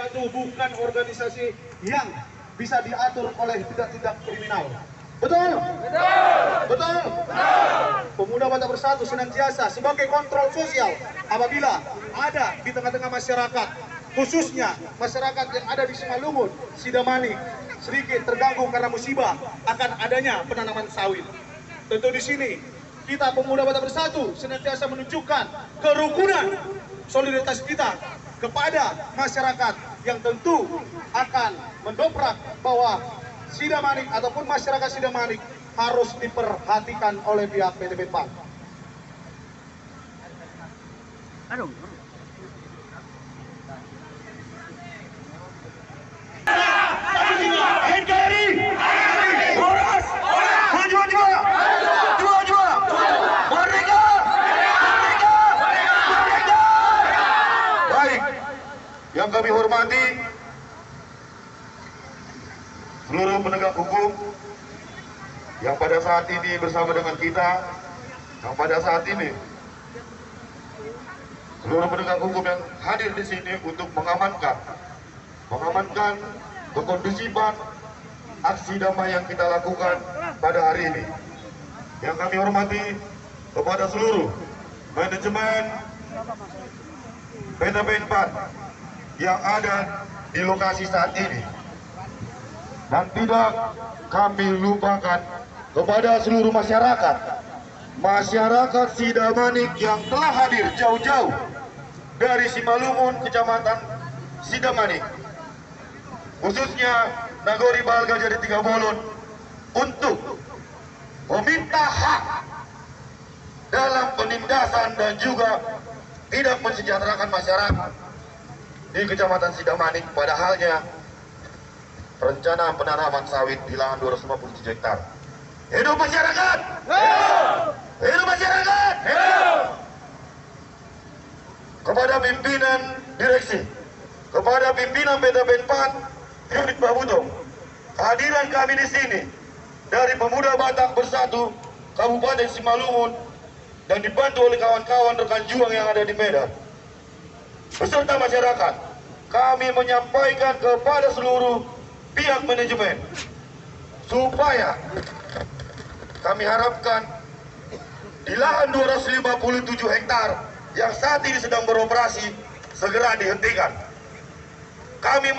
Bersatu bukan organisasi yang bisa diatur oleh tindak-tindak kriminal. Betul? Betul? Pemuda Batak Bersatu senantiasa sebagai kontrol sosial apabila ada di tengah-tengah masyarakat, khususnya masyarakat yang ada di Simalungun, Sidamani, sedikit terganggu karena musibah akan adanya penanaman sawit. Tentu di sini kita Pemuda Batak Bersatu senantiasa menunjukkan kerukunan solidaritas kita kepada masyarakat yang tentu akan mendobrak bahwa Sidamanik ataupun masyarakat Sidamanik harus diperhatikan oleh pihak PT Benpan. Aduh. NKRI, Boras, maju, merdeka, merdeka. Baik, yang kami hormati seluruh penegak hukum yang pada saat ini bersama dengan kita, yang pada saat ini seluruh penegak hukum yang hadir di sini untuk mengamankan kekondusifan aksi damai yang kita lakukan pada hari ini. Yang kami hormati kepada seluruh manajemen PT Benpan yang ada di lokasi saat ini. Dan tidak kami lupakan kepada seluruh masyarakat Sidamanik yang telah hadir jauh-jauh dari Simalungun, Kecamatan Sidamanik, khususnya Nagori Balga Jadi Tiga Bolon, untuk meminta hak dalam penindasan dan juga tidak mensejahterakan masyarakat di Kecamatan Sidamanik, pada halnya rencana penanaman sawit di lahan 257 hektar. Hidup masyarakat! Hidup masyarakat! Kepada pimpinan direksi, kepada pimpinan PT Benpan Unit Babutong, kehadiran kami di sini dari Pemuda Batak Bersatu Kabupaten Simalungun dan dibantu oleh kawan-kawan rekan juang yang ada di Medan beserta masyarakat, kami menyampaikan kepada seluruh pihak manajemen supaya kami harapkan di lahan 257 hektar yang saat ini sedang beroperasi segera dihentikan. Kami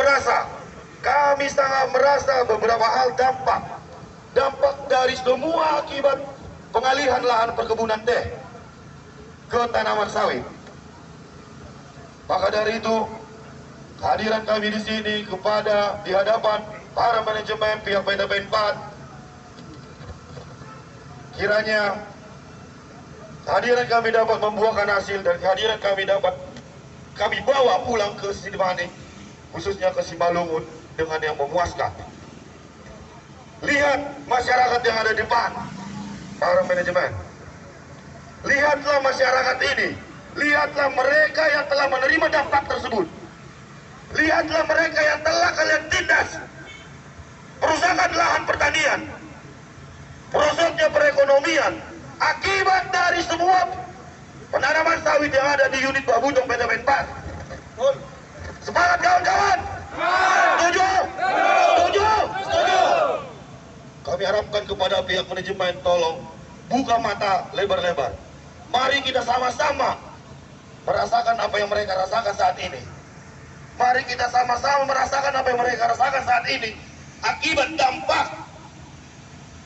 sangat merasa beberapa hal dampak dari semua akibat pengalihan lahan perkebunan teh ke tanaman sawit. Maka dari itu, kehadiran kami di sini di hadapan para manajemen pihak PT Benpan, kiranya kehadiran kami dapat membuahkan hasil dan kehadiran kami bawa pulang ke Sidamanik, khususnya ke Simalungun, dengan yang memuaskan. Lihat masyarakat yang ada di depan, para manajemen. Lihatlah masyarakat ini, lihatlah mereka yang telah menerima dampak tersebut. Lihatlah mereka yang telah kalian tindas. Perusakan lahan pertanian, merosotnya perekonomian akibat dari semua penanaman sawit yang ada di unit Babutong PT Benpan. Semangat kawan-kawan! Setuju? Setuju! Kami harapkan kepada pihak manajemen, tolong buka mata lebar-lebar. Mari kita sama-sama merasakan apa yang mereka rasakan saat ini. Mari kita sama-sama merasakan apa yang mereka rasakan saat ini akibat dampak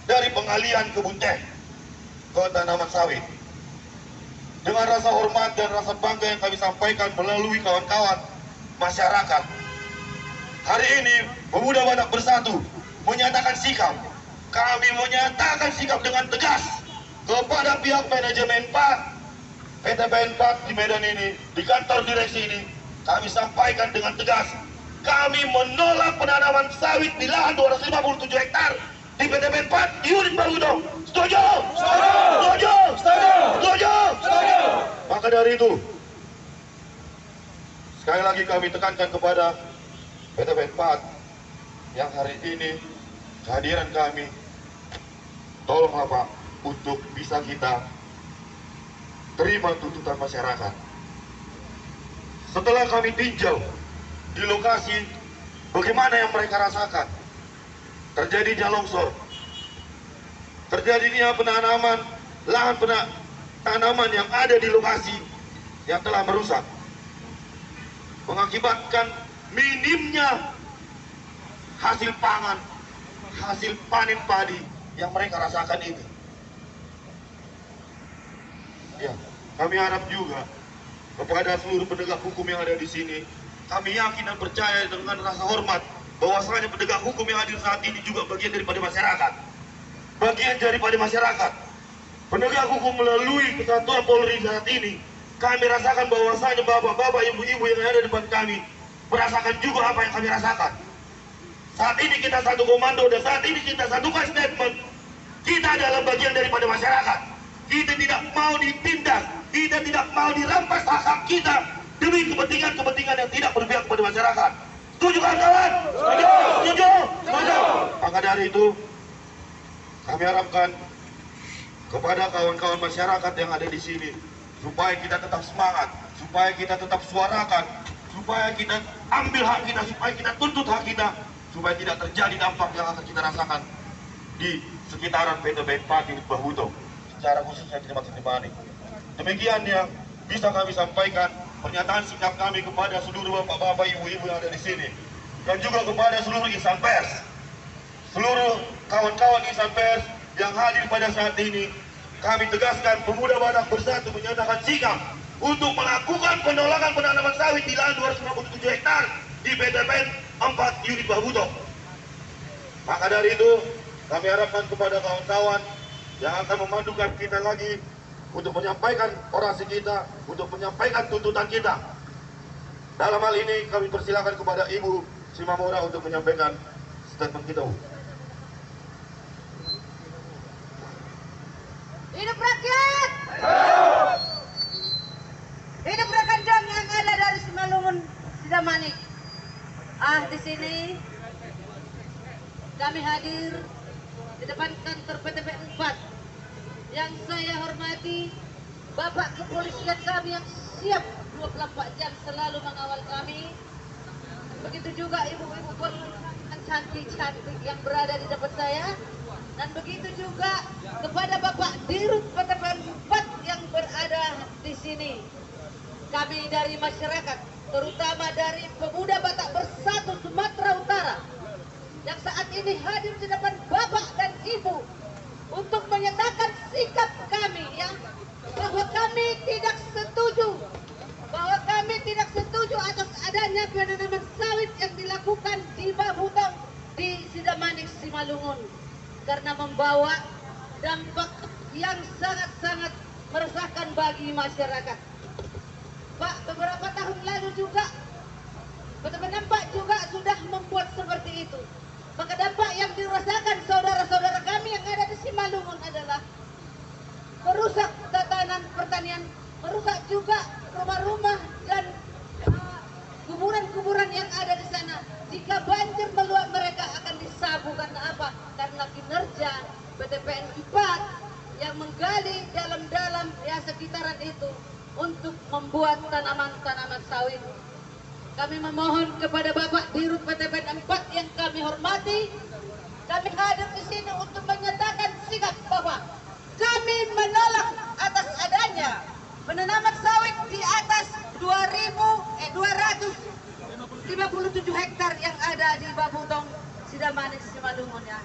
dari pengalihan kebun teh ke tanaman sawit. Dengan rasa hormat dan rasa bangga yang kami sampaikan melalui kawan-kawan masyarakat, hari ini Pemuda Batak Bersatu menyatakan sikap. Kami menyatakan sikap dengan tegas kepada pihak manajemen PT Benpan di Medan ini, di kantor direksi ini. Kami sampaikan dengan tegas, kami menolak penanaman sawit di lahan 257 hektar di PT Benpan unit Babutong. Setuju? Setuju? Setuju? Maka dari itu, sekali lagi kami tekankan kepada PT Benpan yang hari ini kehadiran kami, tolonglah Pak, untuk bisa kita terima tuntutan masyarakat. Setelah kami tinjau di lokasi bagaimana yang mereka rasakan. Terjadinya longsor, terjadinya penanaman lahan tanaman yang ada di lokasi yang telah merusak, mengakibatkan minimnya hasil pangan, hasil panen padi yang mereka rasakan ini. Ya, kami harap juga kepada seluruh penegak hukum yang ada di sini, kami yakin dan percaya dengan rasa hormat bahwasanya penegak hukum yang hadir saat ini juga bagian daripada masyarakat. Bagian daripada masyarakat. Penegak hukum melalui Kesatuan Polri saat ini, kami rasakan bahwasanya bapak-bapak, ibu-ibu yang ada di depan kami merasakan juga apa yang kami rasakan. Saat ini kita satu komando dan saat ini kita satukan statement. Kita adalah bagian daripada masyarakat. Kita tidak mau ditindas, kita tidak mau dirampas hak-hak kita demi kepentingan-kepentingan yang tidak berpihak kepada masyarakat. Setuju kawan-kawan? Setuju? Setuju? Setuju? Maka dari itu, kami harapkan kepada kawan-kawan masyarakat yang ada di sini, supaya kita tetap semangat, supaya kita tetap suarakan, supaya kita ambil hak kita, supaya kita tuntut hak kita, supaya tidak terjadi dampak yang akan kita rasakan di sekitaran PTBN Pati Bahuto, secara khususnya di tempat Sidemani. Demikian yang bisa kami sampaikan pernyataan sikap kami kepada seluruh bapak-bapak, ibu-ibu yang ada di sini, dan juga kepada seluruh insan pers, seluruh kawan-kawan insan pers yang hadir pada saat ini. Kami tegaskan Pemuda Batak Bersatu menyatakan sikap untuk melakukan penolakan penanaman sawit di lahan 257 hektar di PTBN 4 unit Bahuto. Maka dari itu, kami harapkan kepada kawan-kawan yang akan memandukan kita lagi untuk menyampaikan orasi kita, untuk menyampaikan tuntutan kita. Dalam hal ini kami persilakan kepada Ibu Simamora untuk menyampaikan statement kita. Hidup rakyat! Hidup rekan jam yang ada dari Simalungun, Sidemani. Di sini kami hadir di depan kantor PTBN 4 yang saya hormati Bapak Kepolisian kami yang siap 24 jam selalu mengawal kami. Begitu juga ibu-ibu polisi yang cantik-cantik yang berada di depan saya. Dan begitu juga kepada Bapak Dirut PTBN 4 yang berada di sini. Kami dari masyarakat, terutama dari Pemuda Batak Bersatu Sumatera Utara, yang saat ini hadir di depan Bapak dan Ibu untuk menyatakan sikap kami, ya, bahwa kami tidak setuju atas adanya penanaman sawit yang dilakukan di Bahuto di Sidemani Simalungun, karena membawa dampak yang sangat-sangat meresahkan bagi masyarakat. Pak, beberapa tahun lalu juga PTBN 4 juga sudah membuat seperti itu. Maka dampak yang dirasakan saudara-saudara kami yang ada di Simalungun adalah merusak tatanan pertanian, merusak juga rumah-rumah dan kuburan-kuburan yang ada di sana. Jika banjir meluap, mereka akan disabu. Karena apa? Karena kinerja PTBN 4 yang menggali dalam-dalam ya sekitaran itu untuk membuat tanaman-tanaman sawit. Kami memohon kepada Bapak Dirut PTBN 4 yang kami hormati, kami hadir di sini untuk menyatakan sikap bahwa kami menolak atas adanya penanaman sawit di atas 257 hektar yang ada di Babutong, Sidemani, Simalungun, ya.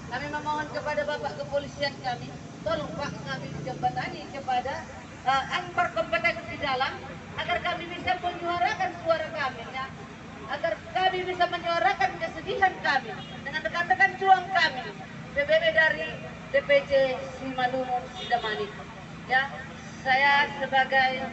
Kami memohon kepada Bapak Kepolisian kami, tolong Pak, kami dijembatani kepada antar kompeten di dalam agar kami bisa menyuarakan suara kami, ya. Agar kami bisa menyuarakan kesedihan kami dengan rekan-rekan juang kami, PBB dari DPC Simalungun Sidemani, ya. Saya sebagai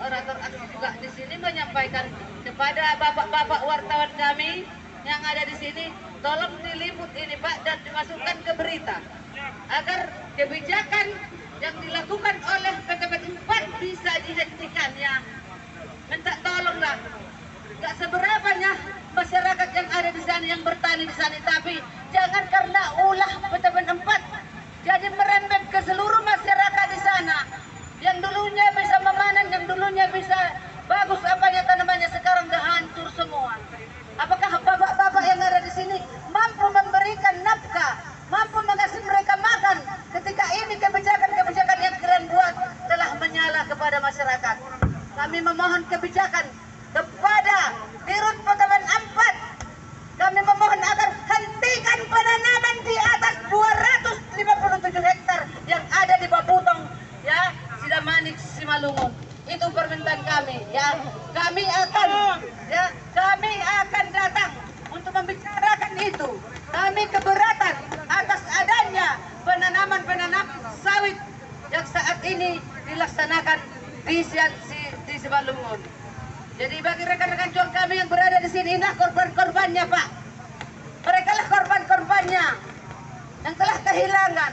orator aksi juga di sini menyampaikan kepada bapak-bapak wartawan kami yang ada di sini, tolong diliput ini Pak dan dimasukkan ke berita agar kebijakan yang dilakukan oleh PTBN 4 bisa dihentikan, ya. Minta tolonglah, nggak seberapanya masyarakat yang ada di sana yang bertani di sana, tapi jangan karena ulah PTBN 4 jadi merembet ke seluruh masyarakat di sana yang dulunya bisa memanen, yang dulunya bisa bagus apanya tanamannya, sekarang udah hancur. bisa di Simalungun. Jadi bagi rekan-rekan juang kami yang berada di sini, inilah korban-korbannya Pak. Mereka lah korban-korbannya yang telah kehilangan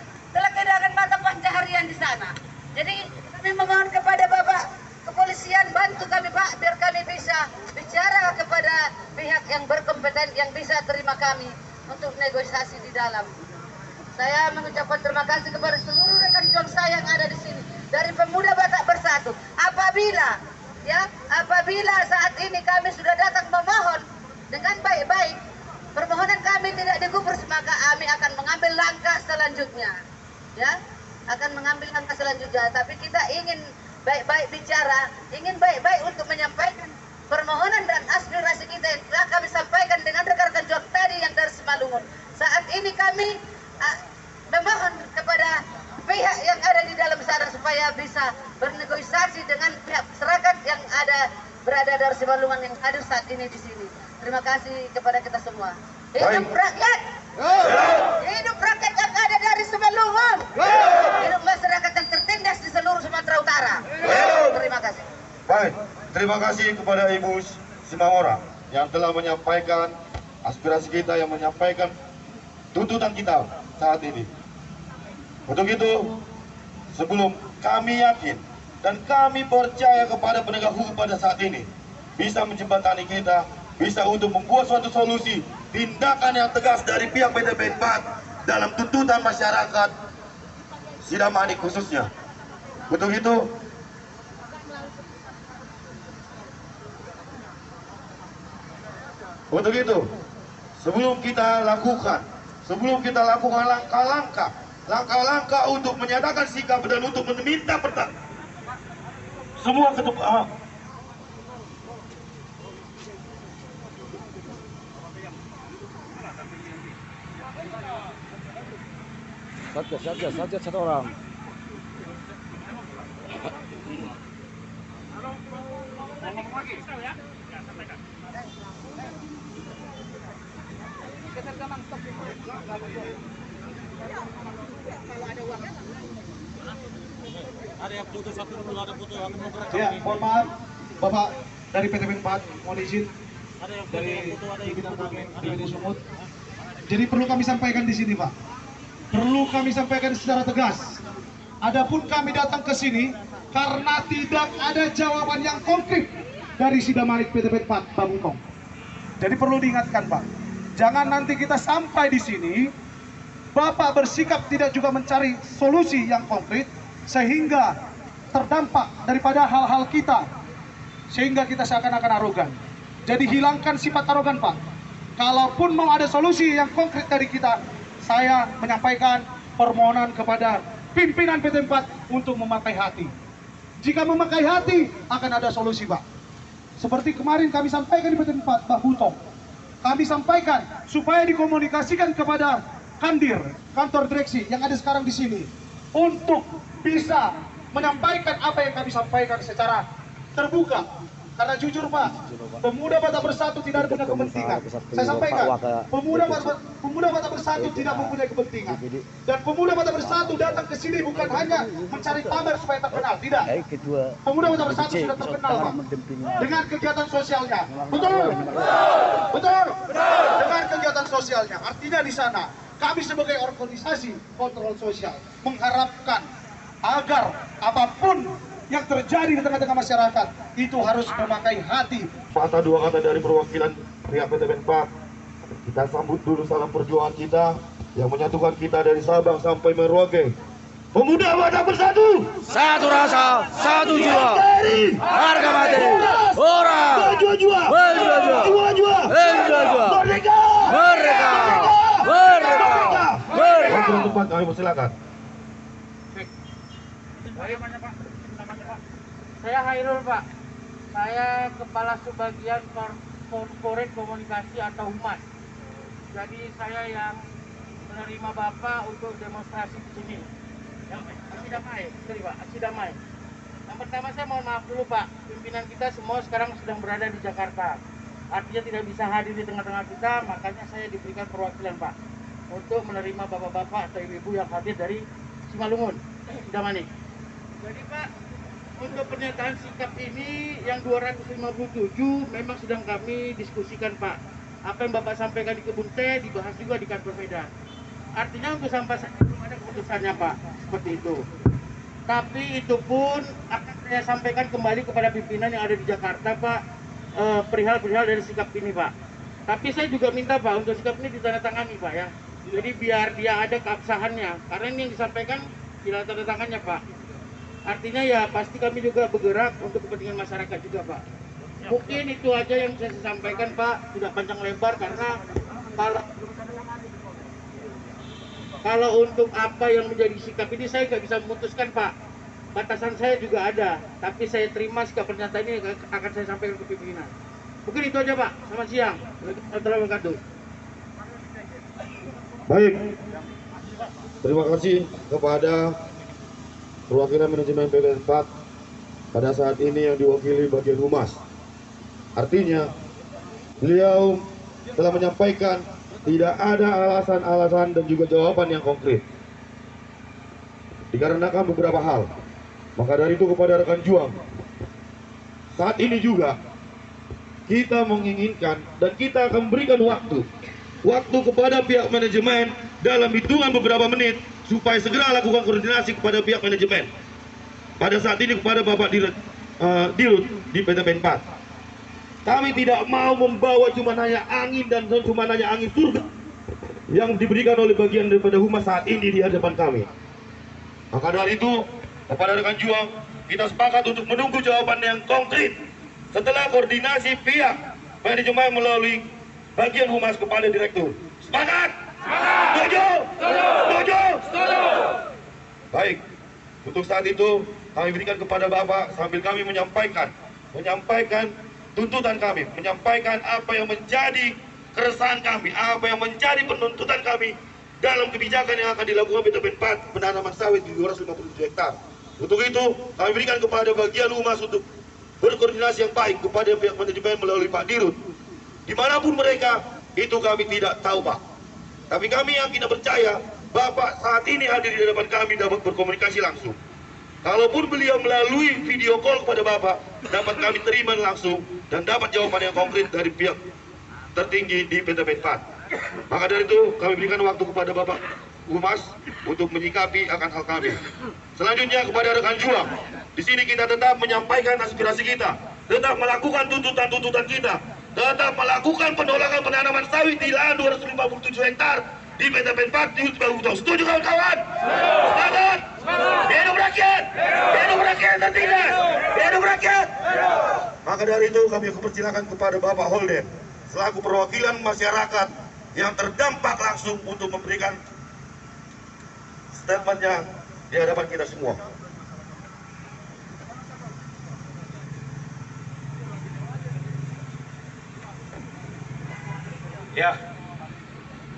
mata pencaharian di sana. Jadi kami memohon kepada Bapak Kepolisian, bantu kami Pak, biar kami bisa bicara kepada pihak yang berkompeten yang bisa terima kami untuk negosiasi di dalam. Saya mengucapkan terima kasih kepada seluruh rekan juang saya yang ada di sini dari Pemuda Batak Bersatu. Apabila saat ini kami sudah datang memohon dengan baik-baik, permohonan kami tidak digubris, maka kami akan mengambil langkah selanjutnya. Ya, akan mengambil langkah selanjutnya. Tapi kita ingin baik-baik bicara, ingin baik-baik untuk menyampaikan permohonan dan aspirasi kita yang telah kami sampaikan dengan rekan-rekan juang tadi yang dari Simalungun. Saat ini kami memohon kepada pihak yang ada di dalam sana supaya bisa bernegosiasi dengan pihak masyarakat yang berada dari Simalungun yang hadir saat ini di sini. Terima kasih kepada kita semua. Hidup rakyat! Hidup rakyat yang ada dari Simalungun! Hidup masyarakat yang tertindas di seluruh Sumatera Utara. Terima kasih. Baik, terima kasih kepada Ibu Simahora yang telah menyampaikan aspirasi kita, yang menyampaikan tuntutan kita saat ini. Untuk itu, sebelum kami yakin dan kami percaya kepada penegak hukum pada saat ini bisa menjembatani kita, bisa untuk membuat suatu solusi tindakan yang tegas dari pihak PTB 4 dalam tuntutan masyarakat Sidamanik khususnya. Untuk itu, sebelum kita lakukan langkah-langkah untuk menyatakan sikap dan untuk meminta semua ketua Satgas satu orang. Ada yang putus satu dulu, ada putus satu mau Ya, mohon maaf Bapak dari PTB 4, mohon izin ada yang dari putus, ada yang pimpinan putus, kami ada di yang Bidi Sumut. Jadi perlu kami sampaikan di sini Pak, perlu kami sampaikan secara tegas. Adapun kami datang ke sini karena tidak ada jawaban yang konkret dari Sidamanik PTB 4 Babungkong. Jadi perlu diingatkan Pak, jangan nanti kita sampai di sini Bapak bersikap tidak juga mencari solusi yang konkret sehingga terdampak daripada hal-hal kita, sehingga kita seakan-akan arogan. Jadi hilangkan sifat arogan Pak. Kalaupun mau ada solusi yang konkret dari kita, saya menyampaikan permohonan kepada pimpinan PT 4 untuk memakai hati. Jika memakai hati akan ada solusi Pak. Seperti kemarin kami sampaikan di PT 4 Mbak Butong, kami sampaikan supaya dikomunikasikan kepada Kandir, kantor direksi yang ada sekarang di sini, untuk bisa menyampaikan apa yang kami sampaikan secara terbuka. Karena jujur Pak, Pemuda Batak Bersatu tidak punya kepentingan. Saya sampaikan, Pemuda Batak Bersatu tidak mempunyai kepentingan. Dan Pemuda Batak Bersatu datang ke sini bukan hanya mencari pamer supaya terkenal, tidak. Pemuda Batak Bersatu sudah terkenal Pak, dengan kegiatan sosialnya. Betul? Betul? Dengan kegiatan sosialnya. Artinya di sana, kami sebagai organisasi kontrol sosial mengharapkan agar apapun yang terjadi di tengah-tengah masyarakat itu harus memakai hati. Dua kata dari perwakilan pihak PTB 4. Kita sambut dulu salam perjuangan kita yang menyatukan kita dari Sabang sampai Merauke. Pemuda Batak Bersatu, Satu rasa, satu jiwa. Harga mati. Orang. Berjuang-juang. Berjuang-juang. Berjuang-juang. Berjuang-juang. Merdeka. Merdeka. Merdeka. Merdeka. Waktu tempat kami persilakan. Saya Hairul Pak, saya Kepala Subbagian Korporat Komunikasi atau Humas. Jadi saya yang menerima Bapak untuk demonstrasi di sini. Yang aksi damai, sorry Pak, aksi damai. Yang pertama saya mohon maaf dulu Pak, pimpinan kita semua sekarang sedang berada di Jakarta. Artinya tidak bisa hadir di tengah-tengah kita, makanya saya diberikan perwakilan Pak untuk menerima bapak-bapak atau ibu-ibu yang hadir dari Simalungun, Sidamanik. Jadi Pak, untuk pernyataan sikap ini yang 257 memang sedang kami diskusikan Pak. Apa yang Bapak sampaikan di Kebun Teh dibahas juga di kantor Medan. Artinya untuk sampai saat ini belum ada keputusannya Pak, seperti itu. Tapi itu pun akan saya sampaikan kembali kepada pimpinan yang ada di Jakarta Pak, perihal-perihal dari sikap ini Pak. Tapi saya juga minta Pak untuk sikap ini ditandatangani Pak ya. Jadi biar dia ada keabsahannya, karena ini yang disampaikan tidak tanda tangannya Pak. Artinya ya pasti kami juga bergerak untuk kepentingan masyarakat juga Pak. Mungkin itu aja yang saya sampaikan Pak, tidak panjang lebar karena kalau untuk apa yang menjadi sikap ini saya nggak bisa memutuskan Pak. Batasan saya juga ada, tapi saya terima sikap pernyataan ini akan saya sampaikan ke pimpinan. Mungkin itu aja Pak. Selamat siang. Assalamualaikum warahmatullahi wabarakatuh. Baik, terima kasih kepada perwakilan manajemen PPN 4 pada saat ini yang diwakili bagian humas. Artinya, beliau telah menyampaikan tidak ada alasan-alasan dan juga jawaban yang konkret. Dikarenakan beberapa hal. Maka dari itu kepada rekan juang, saat ini juga kita menginginkan dan kita akan memberikan waktu kepada pihak manajemen dalam hitungan beberapa menit supaya segera lakukan koordinasi kepada pihak manajemen. Pada saat ini kepada Bapak Dirut di PT PEN 4. Kami tidak mau membawa cuma hanya angin dan cuma hanya angin surga yang diberikan oleh bagian daripada humas saat ini di hadapan kami. Maka dari itu kepada rekan juang, kita sepakat untuk menunggu jawaban yang konkret setelah koordinasi pihak manajemen melalui bagian humas kepada direktur. Sepakat? Setuju? Setuju? Baik, untuk saat itu kami berikan kepada Bapak sambil kami menyampaikan tuntutan kami, menyampaikan apa yang menjadi keresahan kami, apa yang menjadi penuntutan kami dalam kebijakan yang akan dilakukan PT PEN 4 penanaman sawit di 257 hektar. Untuk itu, kami berikan kepada bagian humas untuk berkoordinasi yang baik kepada pihak manajemen melalui Pak Dirut. Dimanapun mereka, itu kami tidak tahu Pak. Tapi kami yakin dan percaya, Bapak saat ini hadir di hadapan kami dapat berkomunikasi langsung. Kalaupun beliau melalui video call kepada Bapak, dapat kami terima langsung dan dapat jawaban yang konkret dari pihak tertinggi di PT PEN 4. Maka dari itu, kami berikan waktu kepada Bapak Humas untuk menyikapi akan hal kami. Selanjutnya kepada rekan juang, di sini kita tetap menyampaikan aspirasi kita, tetap melakukan tuntutan-tuntutan kita, tetap melakukan penolakan penanaman sawit di lahan 257 hektar di PT PEN 4 di Babuton. Setuju kawan-kawan? Semangat! Hidup rakyat! Hidup rakyat tertindas! Hidup rakyat! Maka dari itu kami persilakan kepada Bapak Holden selaku perwakilan masyarakat yang terdampak langsung untuk memberikan statementnya di hadapan kita semua. Ya,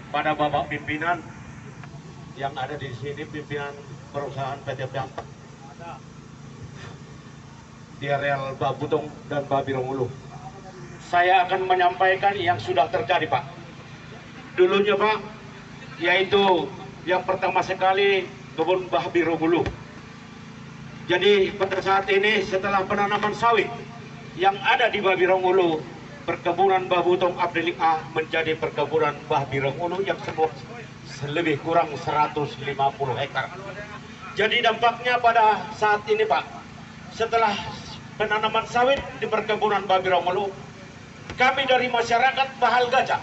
pada Bapak pimpinan yang ada di sini, pimpinan perusahaan PT PEN di areal Babutong dan Babirong Ulu, saya akan menyampaikan yang sudah terjadi Pak. Dulunya Pak, yaitu yang pertama sekali kebun Babirong Ulu. Jadi pada saat ini setelah penanaman sawit yang ada di Babirong Ulu, perkebunan Babutong Abdelik A menjadi perkebunan Babirong Ulu yang lebih kurang 150 hektar. Jadi dampaknya pada saat ini Pak, setelah penanaman sawit di perkebunan Babirong Ulu, kami dari masyarakat Bahal Gajah,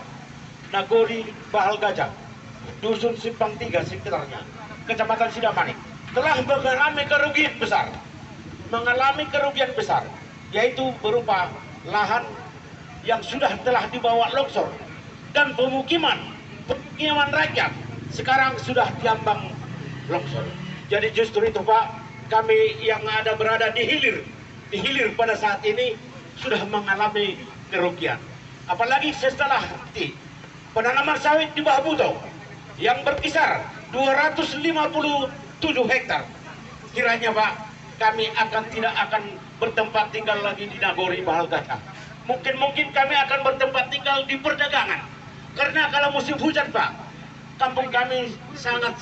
Nagori Bahal Gajah, Dusun Simpang 3 sekitarnya, Kecamatan Sidamanik, telah mengalami kerugian besar, yaitu berupa lahan yang telah dibawa longsor dan pemukiman rakyat sekarang sudah diambang longsor. Jadi justru itu Pak, kami yang berada di hilir pada saat ini sudah mengalami kerugian. Apalagi setelah penanaman sawit di Babutong yang berkisar 257 hektar. Kiranya Pak, kami tidak akan bertempat tinggal lagi di Nagori Bahal Gajah. Mungkin kami akan bertempat tinggal di perdagangan. Karena kalau musim hujan Pak, kampung kami sangat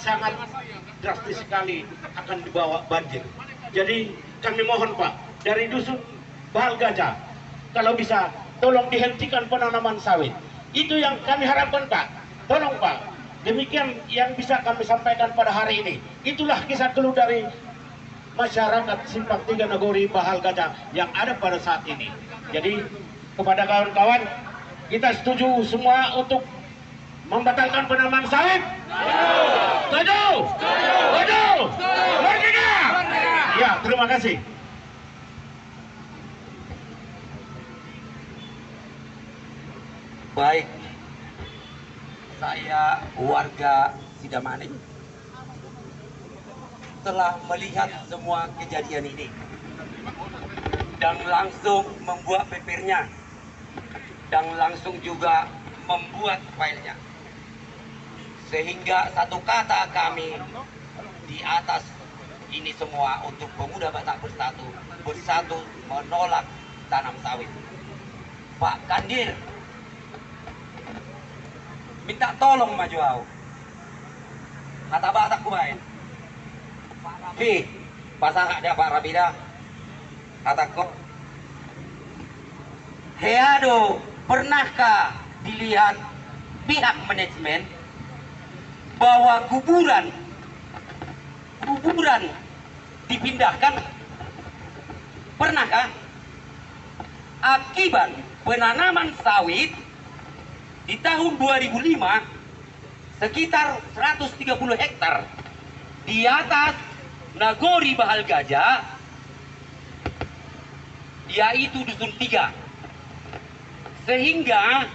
drastis sekali akan dibawa banjir. Jadi kami mohon Pak, dari dusun Bahal Gajah, kalau bisa tolong dihentikan penanaman sawit. Itu yang kami harapkan Pak. Tolong Pak. Demikian yang bisa kami sampaikan pada hari ini. Itulah kisah keluh dari masyarakat Simpang 3 Nagori Bahal Gajah yang ada pada saat ini. Jadi kepada kawan-kawan, kita setuju semua untuk membatalkan penanaman sawit? Setuju? Setuju? Merdeka! Ya, terima kasih. Baik, saya warga Sidamanik telah melihat semua kejadian ini dan langsung membuat papernya dan langsung juga membuat filenya, sehingga satu kata kami di atas ini semua untuk pemuda Batak bersatu menolak tanam sawit. Pak Kandir minta tolong maju au. Kata Batak kumain. Fi, pasang ada Pak Rabida. Kata kok. Heado, pernahkah dilihat pihak manajemen bahwa kuburan dipindahkan? Pernahkah? Akibat penanaman sawit di tahun 2005 sekitar 130 hektar di atas Nagori Bahal Gajah, yaitu dusun 3, sehingga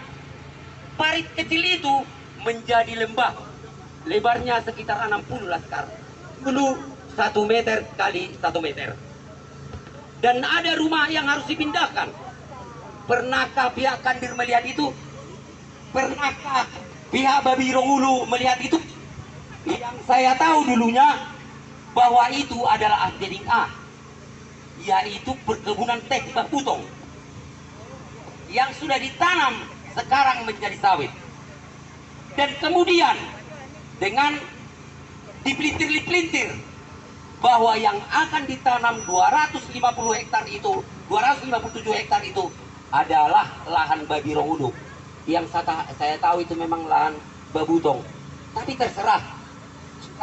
parit kecil itu menjadi lembah, lebarnya sekitar 60 laskar, dulu 1 meter kali 1 meter, dan ada rumah yang harus dipindahkan. Pernahkah pihak Kandir melihat itu? Pernahkah pihak Babirong Ulu melihat itu? Yang saya tahu dulunya bahwa itu adalah Ahdening A, yaitu perkebunan teh di Baputong yang sudah ditanam sekarang menjadi sawit. Dan kemudian dengan dipelintir-pelintir bahwa yang akan ditanam 250 hektar itu, 257 hektar itu adalah lahan Babirong Ulu. Yang saya tahu itu memang lahan Babutong, tapi terserah,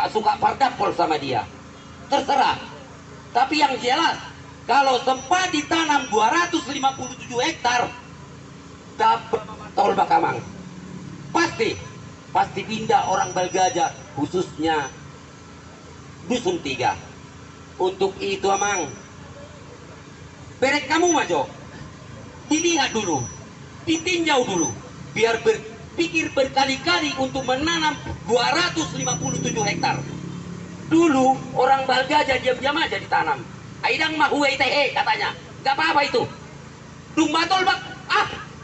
suka pardapol sama dia, terserah. Tapi yang jelas, kalau sempat ditanam 257 hektar tol Bakamang, pasti pindah orang Balgajah, khususnya dusun 3. Untuk itu Amang, berek kamu majo, dilihat dulu, ditinjau dulu, biar berpikir berkali-kali untuk menanam 257 hektar. Dulu orang Balgajah diam-diam aja ditanam. Aidang mahuwe tehe katanya, gak apa-apa itu. Dumba tolbak,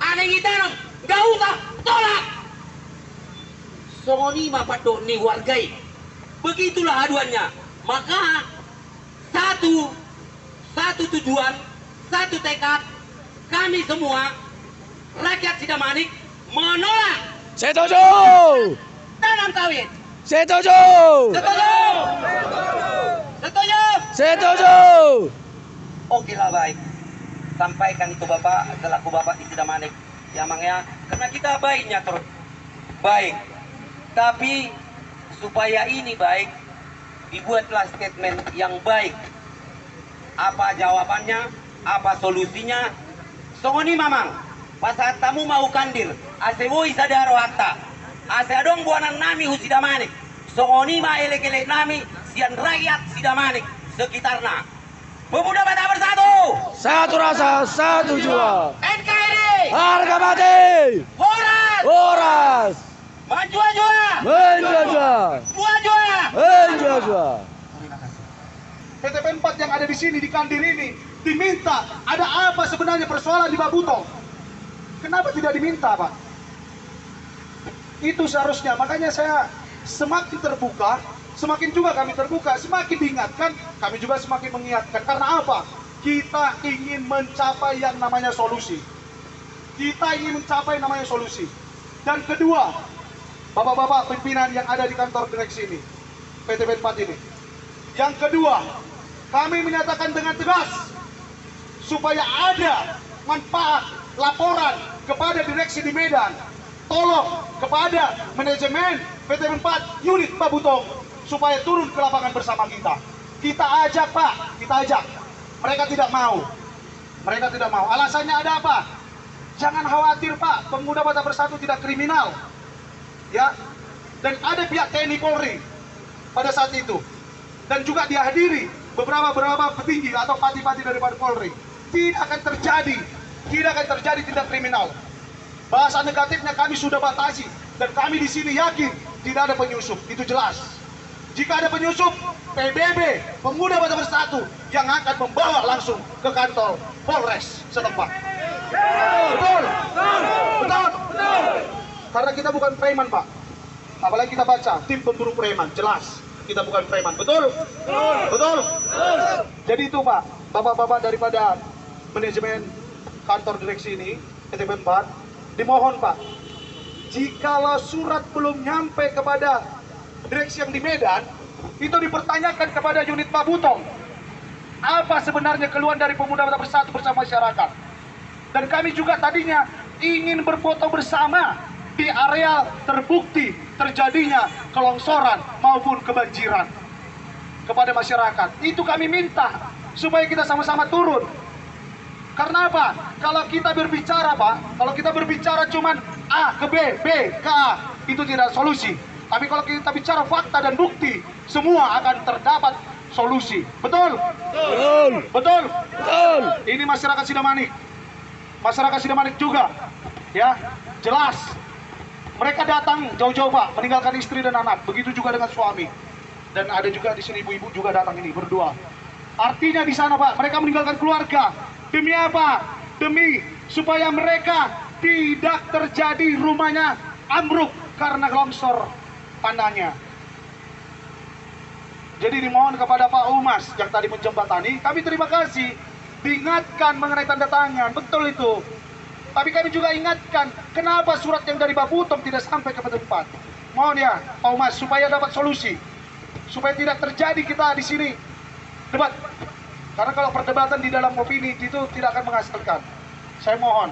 aneh ditanam, gak usah, tolak. Songoni mapadok ni wargai. Begitulah aduannya. Maka satu tujuan, satu tekad, kami semua rakyat Sidamanik menolak Setuju. tanam sawit. Setuju. Setuju? Setuju? Setuju. Oke lah, baik. Sampaikan itu Bapak selaku Bapak di Sidamanik. Ya Mang ya, karena kita baiknya terus baik. Tapi supaya ini baik, dibuatlah statement yang baik. Apa jawabannya? Apa solusinya? Songoni mamang, pasal tamu mau Kandir, asewoi sadaro hakta, aseadong buanan nami Sidamanik, songoni ma elek-elek nami, sian rakyat Sidamanik sekitarna. Pemuda Batak bersatu. Satu rasa, satu jiwa. NKRI. Harga mati. Horas. Horas. Menjua-jua. Menjajah. Jua-jua. Menjajah. PTP 4 yang ada di sini di Kandir ini diminta, ada apa sebenarnya persoalan di Babutong? Kenapa tidak diminta, Pak? Itu seharusnya. Makanya saya semakin terbuka, semakin juga kami terbuka, semakin diingatkan, kami juga semakin mengingatkan. Karena apa? Kita ingin mencapai yang namanya solusi. Kita ingin mencapai namanya solusi. Dan kedua, bapak-bapak pimpinan yang ada di kantor direksi ini, PTP 4 ini. Yang kedua, kami menyatakan dengan tegas supaya ada manfaat laporan kepada direksi di Medan, tolong kepada manajemen PT 4 unit Babutong supaya turun ke lapangan bersama kita. Kita ajak Pak, kita ajak. Mereka tidak mau. Mereka tidak mau. Alasannya ada apa? Jangan khawatir Pak, pemuda Batak Bersatu tidak kriminal. Ya. Dan ada pihak TNI Polri pada saat itu. Dan juga dihadiri beberapa petinggi atau pati-pati daripada Polri. Tidak akan terjadi tindak kriminal. Bahasa negatifnya kami sudah batasi dan kami di sini yakin tidak ada penyusup, itu jelas. Jika ada penyusup, PBB, Pemuda Batak Bersatu yang akan membawa langsung ke kantor Polres setempat. Betul. Karena kita bukan preman Pak. Apalagi kita baca tim pemburu preman, jelas kita bukan preman. Betul? Betul. Jadi itu Pak, bapak-bapak daripada manajemen kantor direksi ini, PT 4, dimohon Pak, jikalau surat belum nyampe kepada direksi yang di Medan, itu dipertanyakan kepada unit Babutong. Apa sebenarnya keluhan dari Pemuda Batak Bersatu bersama masyarakat. Dan kami juga tadinya ingin berfoto bersama di area terbukti terjadinya kelongsoran maupun kebanjiran kepada masyarakat. Itu kami minta supaya kita sama-sama turun. Karena apa? Kalau kita berbicara Pak, kalau kita berbicara cuman A ke B, B ke A, itu tidak solusi. Tapi kalau kita bicara fakta dan bukti, semua akan terdapat solusi. Betul? Betul. Betul? Betul. Ini masyarakat Sidamanik. Masyarakat Sidamanik juga. Ya, jelas. Mereka datang jauh-jauh Pak, meninggalkan istri dan anak. Begitu juga dengan suami. Dan ada juga di sini ibu-ibu juga datang ini berdua. Artinya di sana Pak, mereka meninggalkan keluarga. Demi apa? Demi supaya mereka tidak terjadi rumahnya ambruk karena longsor tanahnya. Jadi dimohon kepada Pak Humas yang tadi menjembatani, kami terima kasih diingatkan mengenai tanda tangan, betul itu. Tapi kami juga ingatkan, kenapa surat yang dari Babutong tidak sampai ke tempat. Mohon ya Pak Humas supaya dapat solusi, supaya tidak terjadi kita di sini debat. Karena kalau perdebatan di dalam opini itu tidak akan menghasilkan. Saya mohon